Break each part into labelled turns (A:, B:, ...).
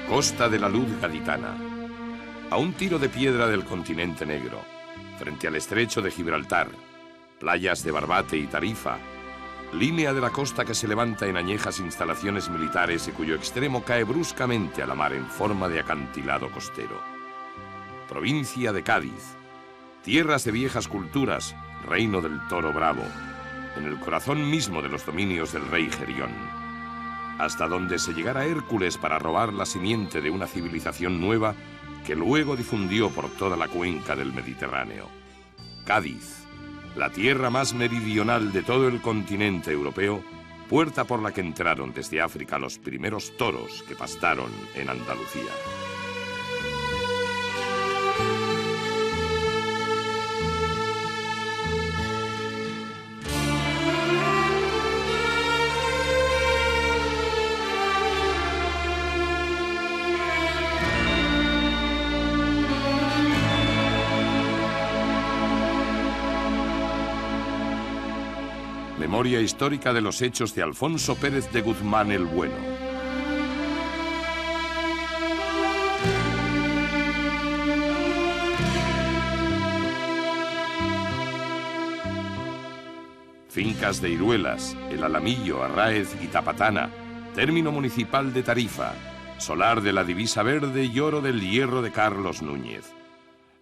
A: Costa de la Luz gaditana. A un tiro de piedra del continente negro, frente al estrecho de Gibraltar, playas de Barbate y Tarifa, línea de la costa que se levanta en añejas instalaciones militares y cuyo extremo cae bruscamente a la mar en forma de acantilado costero. Provincia de Cádiz, tierras de viejas culturas, reino del toro bravo, en el corazón mismo de los dominios del rey Gerión, hasta donde se llegara Hércules para robar la simiente de una civilización nueva que luego difundió por toda la cuenca del Mediterráneo. Cádiz, la tierra más meridional de todo el continente europeo, puerta por la que entraron desde África los primeros toros que pastaron en Andalucía. Memoria histórica de los hechos de Alfonso Pérez de Guzmán el Bueno. Fincas de Iruelas, El Alamillo, Arráez y Tapatana, término municipal de Tarifa, solar de la divisa verde y oro del hierro de Carlos Núñez.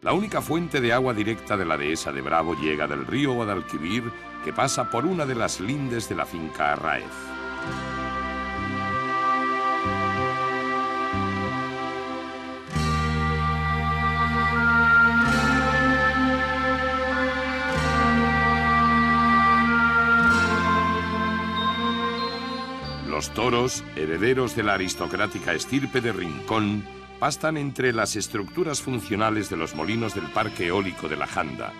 A: La única fuente de agua directa de la dehesa de Bravo llega del río Guadalquivir, que pasa por una de las lindes de la finca Arráez. Los toros, herederos de la aristocrática estirpe de Rincón, pastan entre las estructuras funcionales de los molinos del parque eólico de la Janda.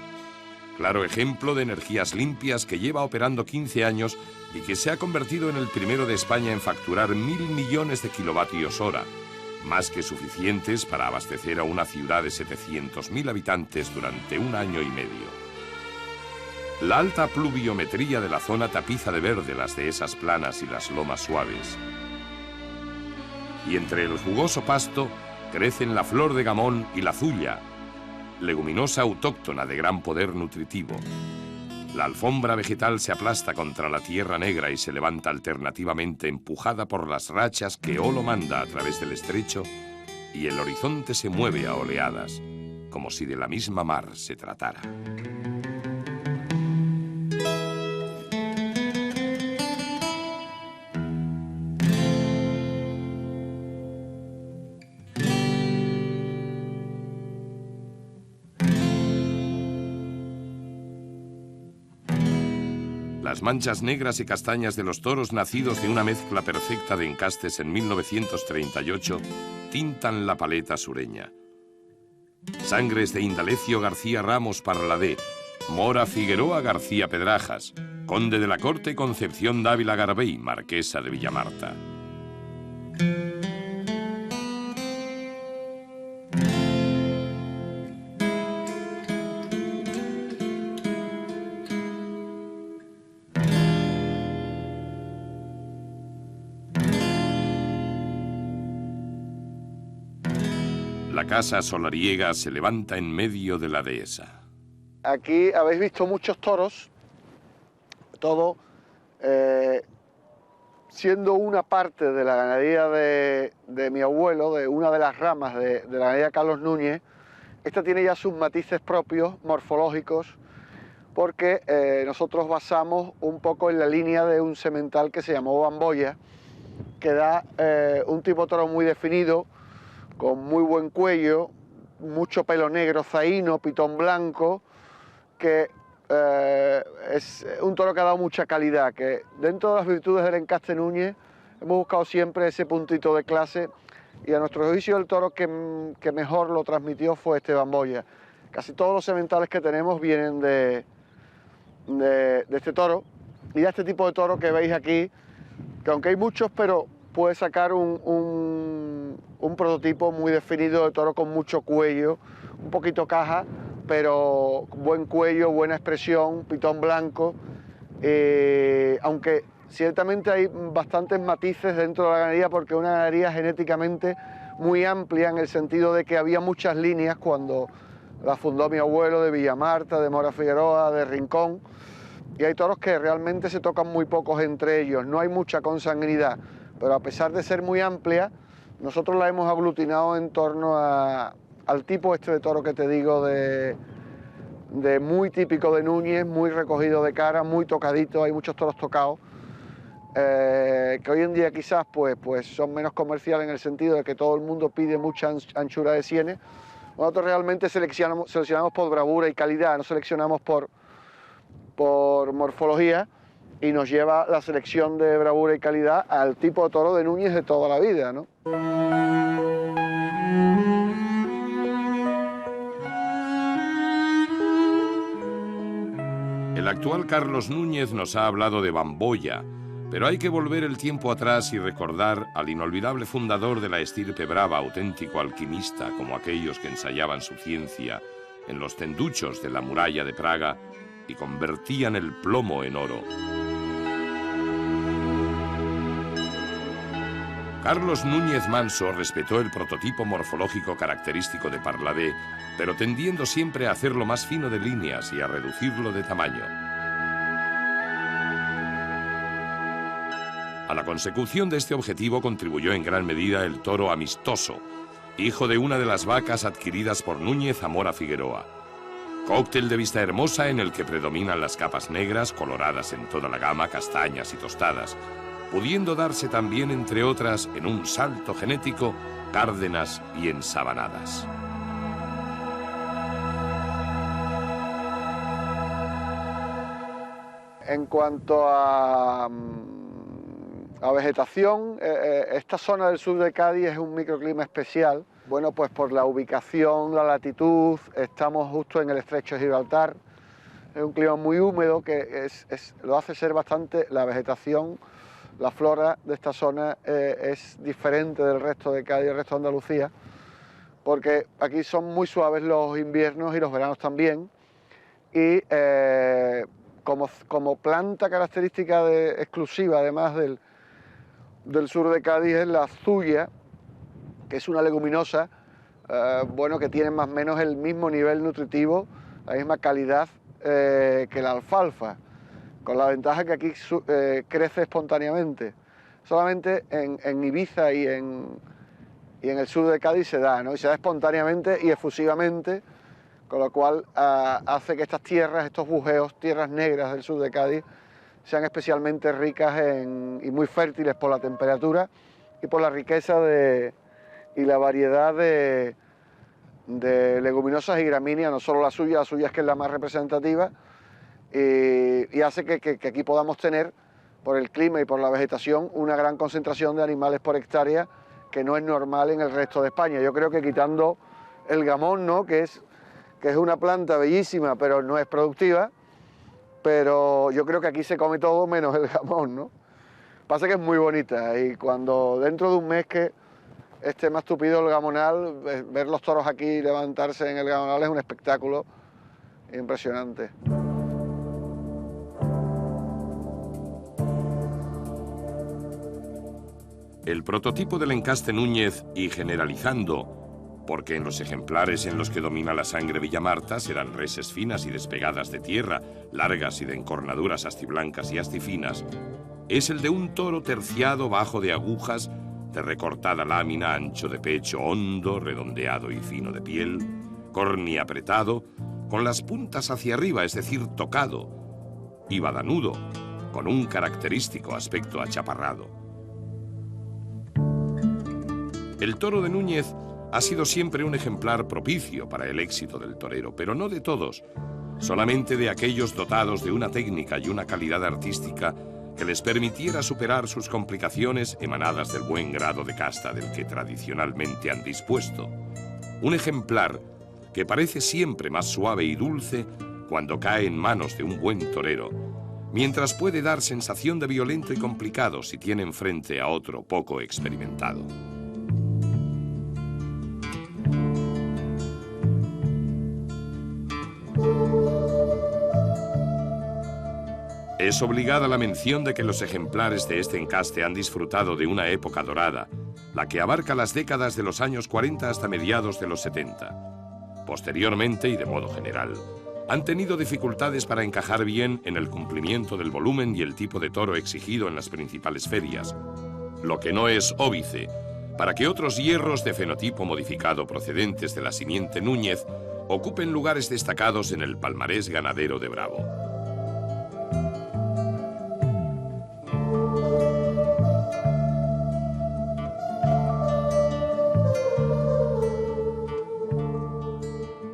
A: Claro ejemplo de energías limpias que lleva operando 15 años y que se ha convertido en el primero de España en facturar 1.000 millones de kilovatios hora, más que suficientes para abastecer a una ciudad de 700.000 habitantes durante un año y medio. La alta pluviometría de la zona tapiza de verde las dehesas planas y las lomas suaves. Y entre el jugoso pasto crecen la flor de gamón y la zulla, leguminosa autóctona de gran poder nutritivo. La alfombra vegetal se aplasta contra la tierra negra y se levanta alternativamente empujada por las rachas que Olo manda a través del estrecho, y el horizonte se mueve a oleadas, como si de la misma mar se tratara. Las manchas negras y castañas de los toros nacidos de una mezcla perfecta de encastes en 1938 tintan la paleta sureña. Sangres de Indalecio García Ramos Parladé, Mora Figueroa García Pedrajas, conde de la Corte Concepción Dávila Garbey, marquesa de Villamarta. La casa solariega se levanta en medio de la dehesa.
B: Aquí habéis visto muchos toros, todo siendo una parte de la ganadería de mi abuelo, de una de las ramas de la ganadería Carlos Núñez. Esta tiene ya sus matices propios, morfológicos, porque nosotros basamos un poco en la línea de un semental que se llamó Bamboya, que da un tipo de toro muy definido, con muy buen cuello, mucho pelo negro zaino, pitón blanco, que es un toro que ha dado mucha calidad, que dentro de las virtudes del encaste Núñez hemos buscado siempre ese puntito de clase, y a nuestro juicio el toro que mejor lo transmitió fue este Bamboya. Casi todos los sementales que tenemos vienen de este toro, y de este tipo de toro que veis aquí, que aunque hay muchos, pero puede sacar un prototipo muy definido de toro con mucho cuello, un poquito caja, pero buen cuello, buena expresión, pitón blanco, aunque ciertamente hay bastantes matices dentro de la ganadería, porque es una ganadería genéticamente muy amplia en el sentido de que había muchas líneas cuando la fundó mi abuelo, de Villamarta, de Mora Figueroa, de Rincón, y hay toros que realmente se tocan muy pocos entre ellos, no hay mucha consanguinidad, pero a pesar de ser muy amplia, nosotros la hemos aglutinado en torno al tipo este de toro que te digo, de muy típico de Núñez, muy recogido de cara, muy tocadito, hay muchos toros tocados, que hoy en día quizás pues son menos comerciales en el sentido de que todo el mundo pide mucha anchura de sienes. Nosotros realmente seleccionamos por bravura y calidad, no seleccionamos por morfología, y nos lleva la selección de bravura y calidad al tipo de toro de Núñez de toda la vida, ¿no?
A: El actual Carlos Núñez nos ha hablado de Bamboya, pero hay que volver el tiempo atrás y recordar al inolvidable fundador de la estirpe brava, auténtico alquimista, como aquellos que ensayaban su ciencia en los tenduchos de la muralla de Praga y convertían el plomo en oro. Carlos Núñez Manso respetó el prototipo morfológico característico de Parladé, pero tendiendo siempre a hacerlo más fino de líneas y a reducirlo de tamaño. A la consecución de este objetivo contribuyó en gran medida el toro Amistoso, hijo de una de las vacas adquiridas por Núñez a Mora Figueroa. Cóctel de vista hermosa en el que predominan las capas negras, coloradas en toda la gama, castañas y tostadas, pudiendo darse también, entre otras, en un salto genético, cárdenas y ensabanadas.
B: En cuanto a vegetación, esta zona del sur de Cádiz es un microclima especial. Bueno, pues por la ubicación, la latitud, estamos justo en el estrecho de Gibraltar. Es un clima muy húmedo que lo hace ser bastante, la vegetación, la flora de esta zona es diferente del resto de Cádiz y del resto de Andalucía, porque aquí son muy suaves los inviernos y los veranos también, y como planta característica exclusiva, además del sur de Cádiz, es la zulla, que es una leguminosa, bueno, que tiene más o menos el mismo nivel nutritivo, la misma calidad que la alfalfa, con la ventaja que aquí crece espontáneamente. Solamente en Ibiza y en el sur de Cádiz se da, ¿no? Y se da espontáneamente y efusivamente, con lo cual hace que estas tierras, estos bujeos, tierras negras del sur de Cádiz, sean especialmente ricas y muy fértiles por la temperatura y por la riqueza y la variedad de leguminosas y gramíneas, no solo la suya es que es la más representativa, y hace que aquí podamos tener, por el clima y por la vegetación, una gran concentración de animales por hectárea que no es normal en el resto de España. Yo creo que quitando el gamón, ¿no?, que es una planta bellísima pero no es productiva, pero yo creo que aquí se come todo menos el gamón, ¿no? Pasa que es muy bonita, y cuando dentro de un mes que esté más tupido el gamonal, ver los toros aquí levantarse en el gamonal es un espectáculo impresionante.
A: El prototipo del encaste Núñez, y generalizando, porque en los ejemplares en los que domina la sangre Villamarta serán reses finas y despegadas de tierra, largas y de encornaduras astiblancas y astifinas, es el de un toro terciado bajo de agujas, de recortada lámina, ancho de pecho, hondo, redondeado y fino de piel, corni apretado, con las puntas hacia arriba, es decir, tocado, y badanudo, con un característico aspecto achaparrado. El toro de Núñez ha sido siempre un ejemplar propicio para el éxito del torero, pero no de todos, solamente de aquellos dotados de una técnica y una calidad artística que les permitiera superar sus complicaciones emanadas del buen grado de casta del que tradicionalmente han dispuesto. Un ejemplar que parece siempre más suave y dulce cuando cae en manos de un buen torero, mientras puede dar sensación de violento y complicado si tiene enfrente a otro poco experimentado. Es obligada la mención de que los ejemplares de este encaste han disfrutado de una época dorada, la que abarca las décadas de los años 40 hasta mediados de los 70. Posteriormente, y de modo general, han tenido dificultades para encajar bien en el cumplimiento del volumen y el tipo de toro exigido en las principales ferias, lo que no es óbice para que otros hierros de fenotipo modificado procedentes de la simiente Núñez ocupen lugares destacados en el palmarés ganadero de Bravo.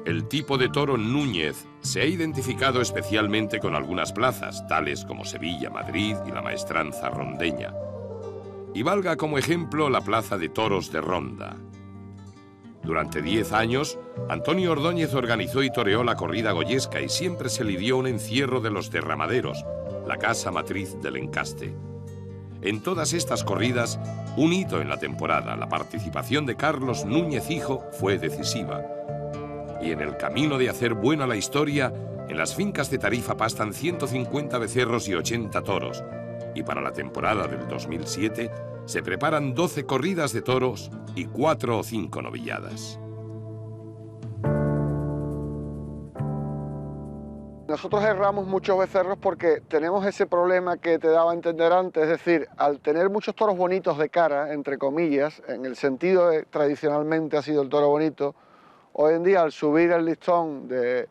A: El tipo de toro Núñez se ha identificado especialmente con algunas plazas, tales como Sevilla, Madrid y la Maestranza rondeña. Y valga como ejemplo la Plaza de Toros de Ronda. Durante 10 años, Antonio Ordóñez organizó y toreó la corrida goyesca y siempre se lidió un encierro de los derramaderos, la casa matriz del encaste. En todas estas corridas, un hito en la temporada, la participación de Carlos Núñez Hijo, fue decisiva. Y en el camino de hacer buena la historia, en las fincas de Tarifa pastan 150 becerros y 80 toros. Y para la temporada del 2007 se preparan 12 corridas de toros y 4 o 5 novilladas.
B: Nosotros erramos muchos becerros porque tenemos ese problema que te daba a entender antes, es decir, al tener muchos toros bonitos de cara, entre comillas, en el sentido de tradicionalmente ha sido el toro bonito, hoy en día al subir el listón de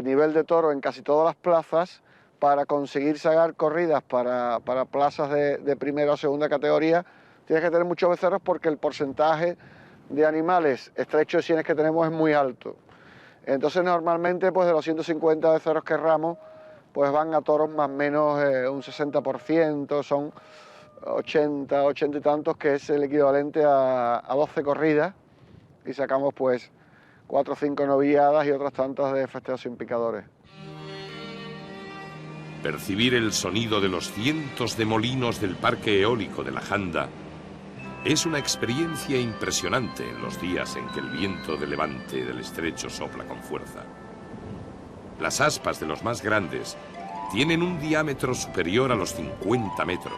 B: nivel de toro en casi todas las plazas, para conseguir sacar corridas para plazas de primera o segunda categoría, tienes que tener muchos becerros porque el porcentaje de animales estrechos de sienes que tenemos es muy alto. Entonces normalmente pues de los 150 becerros que erramos, pues van a toros más o menos un 60%, son 80 y tantos, que es el equivalente a 12 corridas, y sacamos pues 4 o 5 novilladas y otras tantas de festeos sin picadores.
A: Percibir el sonido de los cientos de molinos del parque eólico de la Janda es una experiencia impresionante en los días en que el viento de levante del estrecho sopla con fuerza. Las aspas de los más grandes tienen un diámetro superior a los 50 metros.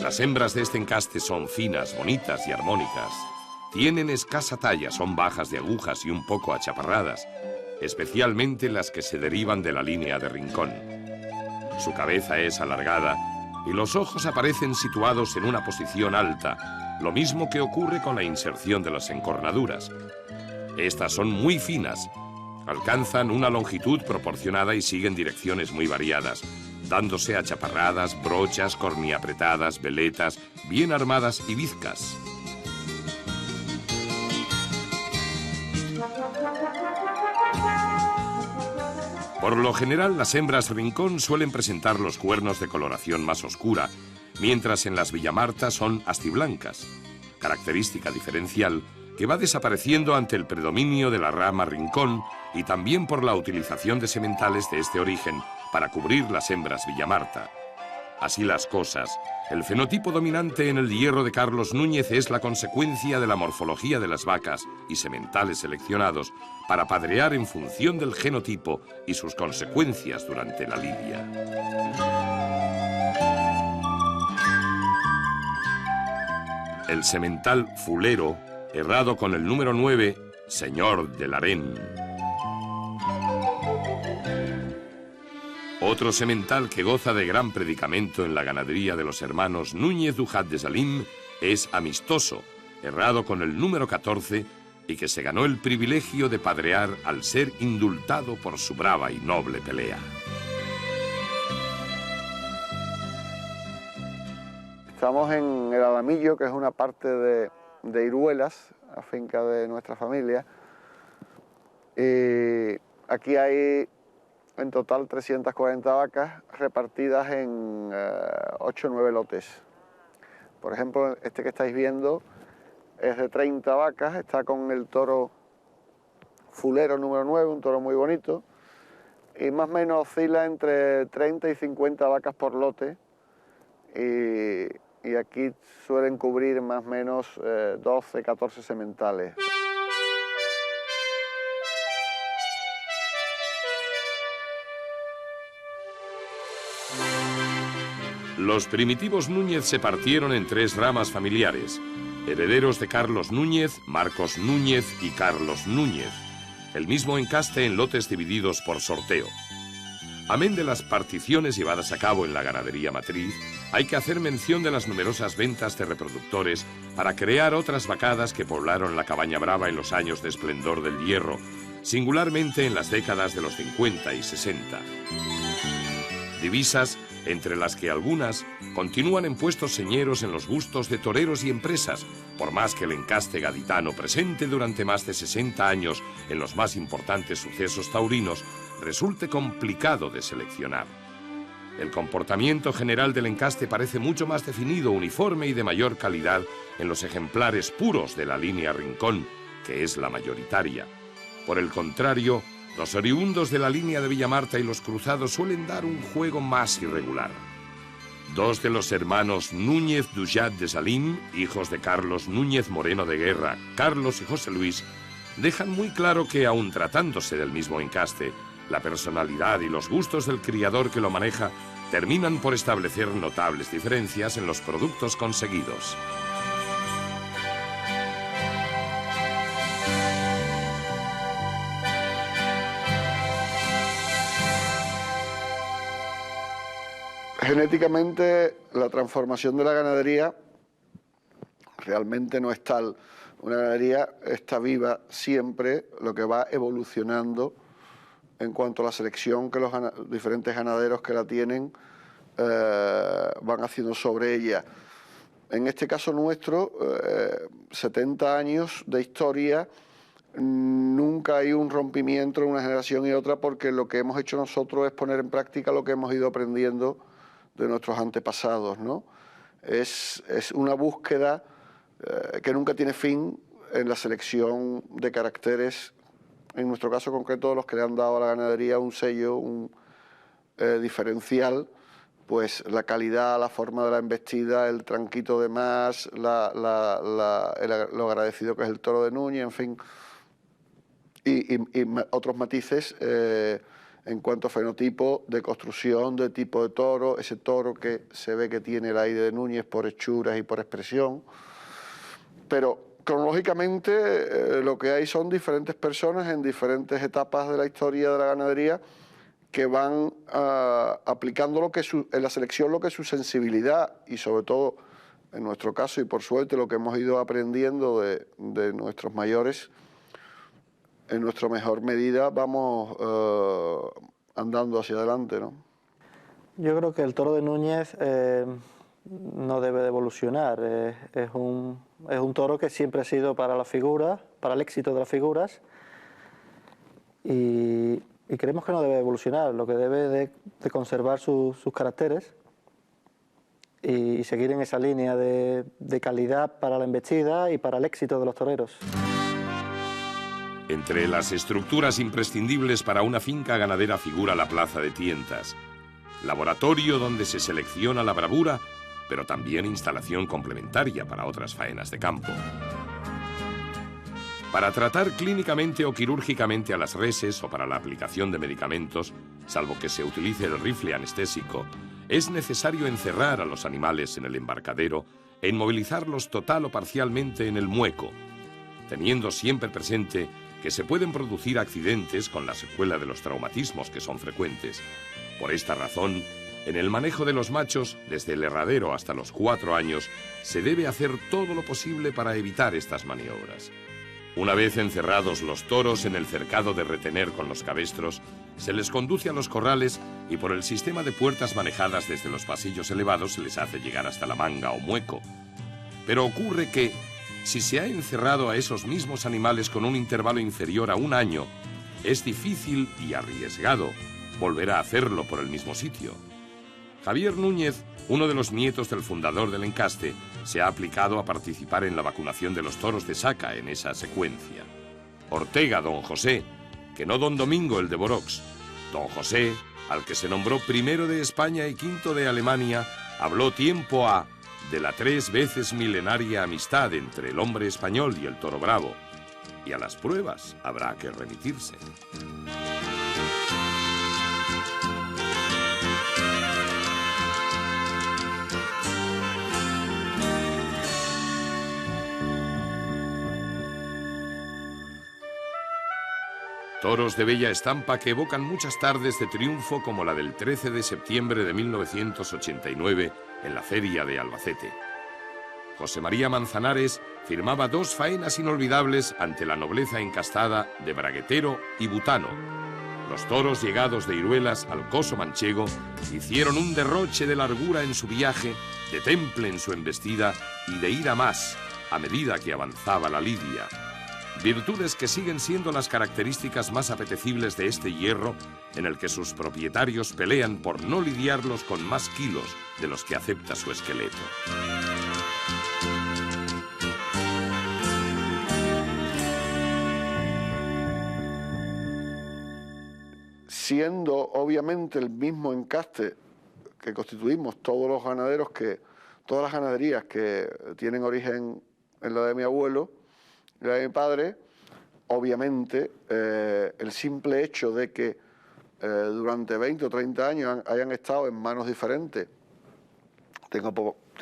A: Las hembras de este encaste son finas, bonitas y armónicas. Tienen escasa talla, son bajas de agujas y un poco achaparradas, especialmente las que se derivan de la línea de Rincón. Su cabeza es alargada y los ojos aparecen situados en una posición alta, lo mismo que ocurre con la inserción de las encornaduras. Estas son muy finas, alcanzan una longitud proporcionada y siguen direcciones muy variadas, dándose achaparradas, brochas, corniapretadas, veletas, bien armadas y bizcas. Por lo general, las hembras Rincón suelen presentar los cuernos de coloración más oscura, mientras en las Villamarta son astiblancas, característica diferencial que va desapareciendo ante el predominio de la rama Rincón y también por la utilización de sementales de este origen para cubrir las hembras Villamarta. Así las cosas, el fenotipo dominante en el hierro de Carlos Núñez es la consecuencia de la morfología de las vacas y sementales seleccionados para padrear en función del genotipo y sus consecuencias durante la lidia. El semental fulero, herrado con el número 9, señor del harén. Otro semental que goza de gran predicamento en la ganadería de los hermanos Núñez Dujat de Salim es amistoso, herrado con el número 14 y que se ganó el privilegio de padrear al ser indultado por su brava y noble pelea.
B: Estamos en el Alamillo, que es una parte de Iruelas, la finca de nuestra familia. Y aquí hay en total 340 vacas repartidas en 8 o 9 lotes. Por ejemplo, este que estáis viendo es de 30 vacas, está con el toro fulero número 9, un toro muy bonito, y más o menos oscila entre 30 y 50 vacas por lote, y aquí suelen cubrir más o menos 12, 14 sementales.
A: Los primitivos Núñez se partieron en 3 ramas familiares, herederos de Carlos Núñez, Marcos Núñez y Carlos Núñez, el mismo encaste en lotes divididos por sorteo. Amén de las particiones llevadas a cabo en la ganadería matriz, hay que hacer mención de las numerosas ventas de reproductores para crear otras vacadas que poblaron la Cabaña Brava en los años de esplendor del hierro, singularmente en las décadas de los 50 y 60. Divisas entre las que algunas continúan en puestos señeros en los gustos de toreros y empresas, por más que el encaste gaditano presente durante más de 60 años en los más importantes sucesos taurinos resulte complicado de seleccionar. El comportamiento general del encaste parece mucho más definido, uniforme y de mayor calidad en los ejemplares puros de la línea Rincón, que es la mayoritaria. Por el contrario, los oriundos de la línea de Villamarta y los cruzados suelen dar un juego más irregular. 2 de los hermanos Núñez Dujat de Salim, hijos de Carlos Núñez Moreno de Guerra, Carlos y José Luis, dejan muy claro que, aun tratándose del mismo encaste, la personalidad y los gustos del criador que lo maneja terminan por establecer notables diferencias en los productos conseguidos.
B: Genéticamente, la transformación de la ganadería realmente no es tal. Una ganadería está viva siempre, lo que va evolucionando en cuanto a la selección que los diferentes ganaderos que la tienen van haciendo sobre ella. En este caso nuestro, 70 años de historia, nunca hay un rompimiento en una generación y otra, porque lo que hemos hecho nosotros es poner en práctica lo que hemos ido aprendiendo de nuestros antepasados, ¿no? Es una búsqueda que nunca tiene fin en la selección de caracteres, en nuestro caso concreto, los que le han dado a la ganadería un sello, un diferencial, pues la calidad, la forma de la embestida, el tranquito de más, lo agradecido que es el toro de Núñez, en fin, y otros matices en cuanto a fenotipo de construcción, de tipo de toro, ese toro que se ve que tiene el aire de Núñez por hechuras y por expresión. Pero cronológicamente lo que hay son diferentes personas en diferentes etapas de la historia de la ganadería que van aplicando en la selección lo que es su sensibilidad y sobre todo, en nuestro caso y por suerte, lo que hemos ido aprendiendo de nuestros mayores. En nuestra mejor medida vamos andando hacia adelante, ¿no?
C: Yo creo que el toro de Núñez no debe de evolucionar. Es un toro que siempre ha sido para las figuras, para el éxito de las figuras, y creemos que no debe evolucionar. Lo que debe de conservar sus caracteres y seguir en esa línea de calidad para la embestida y para el éxito de los toreros.
A: Entre las estructuras imprescindibles para una finca ganadera figura la plaza de tientas, laboratorio donde se selecciona la bravura, pero también instalación complementaria para otras faenas de campo. Para tratar clínicamente o quirúrgicamente a las reses o para la aplicación de medicamentos, salvo que se utilice el rifle anestésico, es necesario encerrar a los animales en el embarcadero e inmovilizarlos total o parcialmente en el mueco, teniendo siempre presente que se pueden producir accidentes con la secuela de los traumatismos que son frecuentes. Por esta razón, en el manejo de los machos, desde el herradero hasta los 4 años, se debe hacer todo lo posible para evitar estas maniobras. Una vez encerrados los toros en el cercado de retener con los cabestros, se les conduce a los corrales y por el sistema de puertas manejadas desde los pasillos elevados se les hace llegar hasta la manga o mueco. Pero ocurre que, si se ha encerrado a esos mismos animales con un intervalo inferior a 1 año, es difícil y arriesgado volver a hacerlo por el mismo sitio. Javier Núñez, uno de los nietos del fundador del encaste, se ha aplicado a participar en la vacunación de los toros de saca en esa secuencia. Ortega, don José, que no don Domingo el de Borox. Don José, al que se nombró primero de España y quinto de Alemania, habló tiempo de la 3 veces milenaria amistad entre el hombre español y el toro bravo. Y a las pruebas habrá que remitirse. Toros de bella estampa que evocan muchas tardes de triunfo como la del 13 de septiembre de 1989 en la Feria de Albacete. José María Manzanares firmaba 2 faenas inolvidables ante la nobleza encastada de Braguetero y Butano. Los toros llegados de Iruelas al coso manchego hicieron un derroche de largura en su viaje, de temple en su embestida y de ir a más a medida que avanzaba la lidia. Virtudes que siguen siendo las características más apetecibles de este hierro, en el que sus propietarios pelean por no lidiarlos con más kilos de los que acepta su esqueleto.
B: Siendo obviamente el mismo encaste que constituimos todos los ganaderos, todas las ganaderías que tienen origen en la de mi abuelo y la de mi padre, obviamente el simple hecho de que durante 20 o 30 años hayan estado en manos diferentes. Te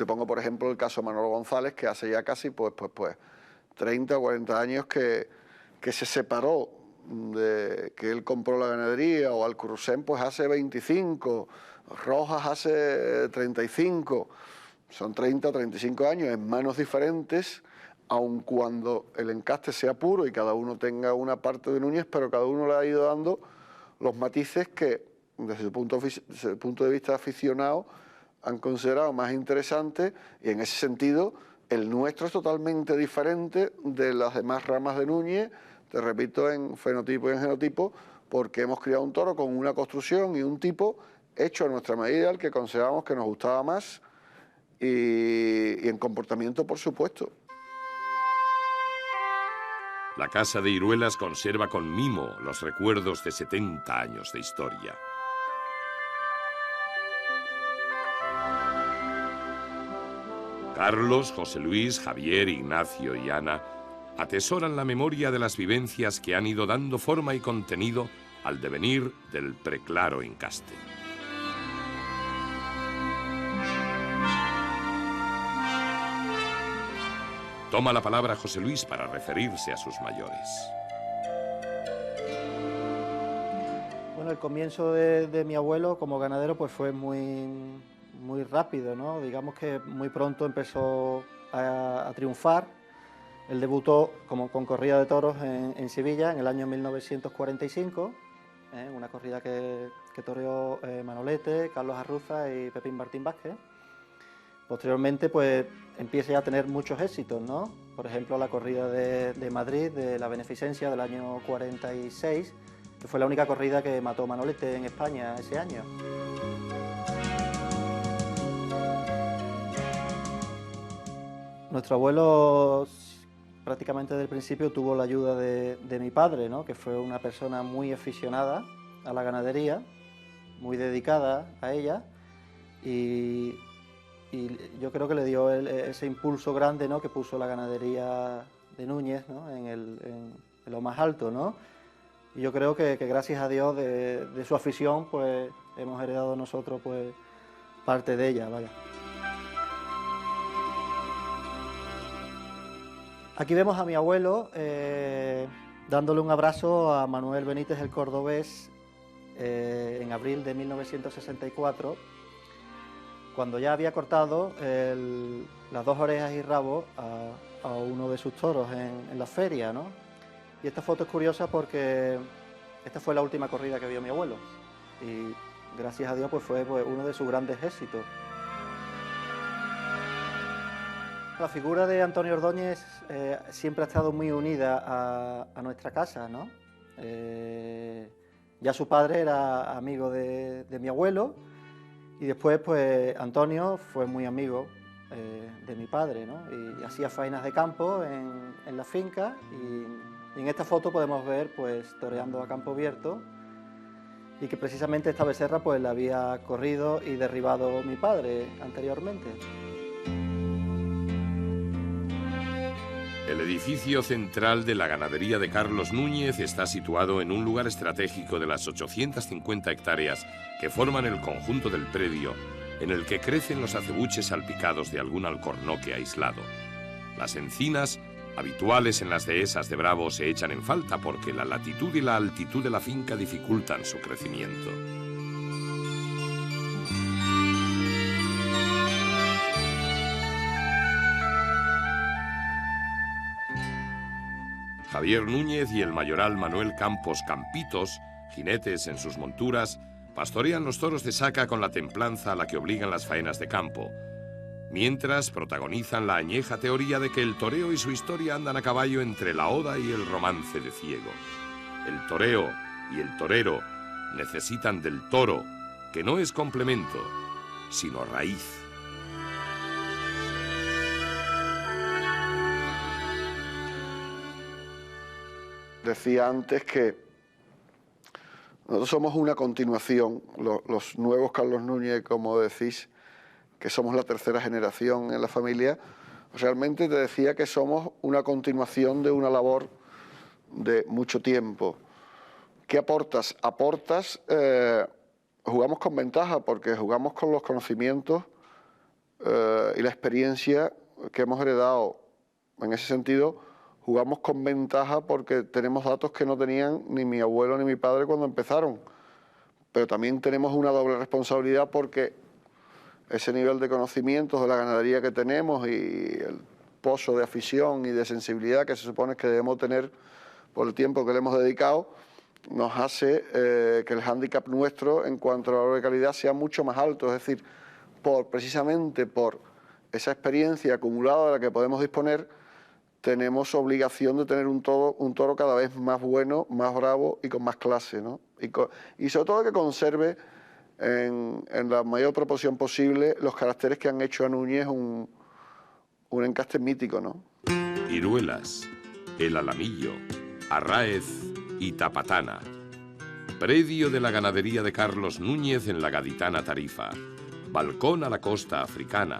B: pongo por ejemplo el caso de Manolo González, que hace ya casi 30 o 40 años que se separó, de que él compró la ganadería, o Alcurusén pues hace 25, Rojas hace 35, son 30 o 35 años en manos diferentes, aun cuando el encaste sea puro y cada uno tenga una parte de Núñez, pero cada uno le ha ido dando los matices que desde el punto de vista aficionado han considerado más interesantes, y en ese sentido el nuestro es totalmente diferente de las demás ramas de Núñez, te repito, en fenotipo y en genotipo, porque hemos criado un toro con una construcción y un tipo hecho a nuestra medida, el que consideramos que nos gustaba más, y en comportamiento, por supuesto.
A: La casa de Iruelas conserva con mimo los recuerdos de 70 años de historia. Carlos, José Luis, Javier, Ignacio y Ana atesoran la memoria de las vivencias que han ido dando forma y contenido al devenir del preclaro encaste. Toma la palabra José Luis para referirse a sus mayores.
C: Bueno, el comienzo de mi abuelo como ganadero pues fue muy rápido, ¿no? Digamos que muy pronto empezó a triunfar. Él debutó con corrida de toros en Sevilla en el año 1945, una corrida que toreó Manolete, Carlos Arruza y Pepín Martín Vázquez. Posteriormente pues empieza ya a tener muchos éxitos, ¿no? Por ejemplo, la corrida de Madrid, de la Beneficencia del año 46, que fue la única corrida que mató Manolete en España ese año. Nuestro abuelo prácticamente desde el principio tuvo la ayuda de mi padre, ¿no? Que fue una persona muy aficionada a la ganadería, muy dedicada a ella, y yo creo que le dio ese impulso grande, ¿no? Que puso la ganadería de Núñez, ¿no? en lo más alto, ¿no? Y yo creo que gracias a Dios de su afición pues hemos heredado nosotros pues parte de ella, vaya. Aquí vemos a mi abuelo dándole un abrazo a Manuel Benítez el Cordobés en abril de 1964, cuando ya había cortado las 2 orejas y rabo a uno de sus toros en la feria, ¿no? Y esta foto es curiosa porque esta fue la última corrida que vio mi abuelo y gracias a Dios pues fue uno de sus grandes éxitos. La figura de Antonio Ordóñez siempre ha estado muy unida a nuestra casa, ¿no? Ya su padre era amigo de mi abuelo y después pues Antonio fue muy amigo de mi padre, ¿no? Y hacía faenas de campo en la finca y en esta foto podemos ver pues toreando a campo abierto y que precisamente esta becerra pues la había corrido y derribado mi padre anteriormente.
A: El edificio central de la ganadería de Carlos Núñez está situado en un lugar estratégico de las 850 hectáreas que forman el conjunto del predio, en el que crecen los acebuches salpicados de algún alcornoque aislado. Las encinas Habituales en las dehesas de Bravo, se echan en falta porque la latitud y la altitud de la finca dificultan su crecimiento. Javier Núñez y el mayoral Manuel Campos Campitos, jinetes en sus monturas, pastorean los toros de saca con la templanza a la que obligan las faenas de campo, mientras protagonizan la añeja teoría de que el toreo y su historia andan a caballo entre la oda y el romance de ciego. El toreo y el torero necesitan del toro, que no es complemento, sino raíz.
B: Decía antes que nosotros somos una continuación, los nuevos Carlos Núñez, como decís, que somos la tercera generación en la familia. Realmente te decía que somos una continuación de una labor de mucho tiempo. ¿Qué aportas? Jugamos con ventaja porque jugamos con los conocimientos y la experiencia que hemos heredado. En ese sentido, jugamos con ventaja porque tenemos datos que no tenían ni mi abuelo ni mi padre cuando empezaron. Pero también tenemos una doble responsabilidad porque ese nivel de conocimientos de la ganadería que tenemos y el pozo de afición y de sensibilidad que se supone que debemos tener por el tiempo que le hemos dedicado, nos hace que el hándicap nuestro en cuanto a la valor de calidad sea mucho más alto. Es decir, precisamente por esa experiencia acumulada de la que podemos disponer, tenemos obligación de tener un toro cada vez más bueno, más bravo y con más clase, ¿no? Y sobre todo que conserve en la mayor proporción posible los caracteres que han hecho a Núñez un encaste mítico, ¿no?
A: Iruelas, El Alamillo, Arráez y Tapatana. Predio de la ganadería de Carlos Núñez en la gaditana Tarifa. Balcón a la costa africana,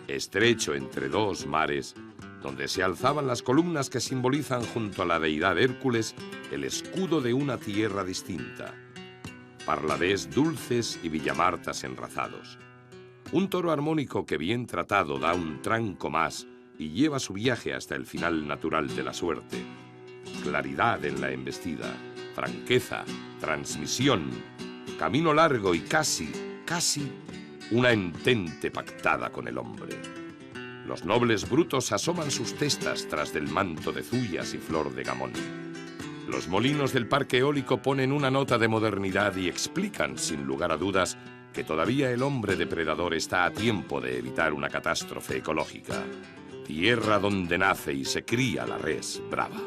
A: estrecho entre dos mares, donde se alzaban las columnas que simbolizan junto a la deidad Hércules el escudo de una tierra distinta. Parladés dulces y villamartas enrazados. Un toro armónico que bien tratado da un tranco más y lleva su viaje hasta el final natural de la suerte. Claridad en la embestida, franqueza, transmisión, camino largo y casi una entente pactada con el hombre. Los nobles brutos asoman sus testas tras del manto de zuyas y flor de gamón. Los molinos del parque eólico ponen una nota de modernidad y explican, sin lugar a dudas, que todavía el hombre depredador está a tiempo de evitar una catástrofe ecológica. Tierra donde nace y se cría la res brava.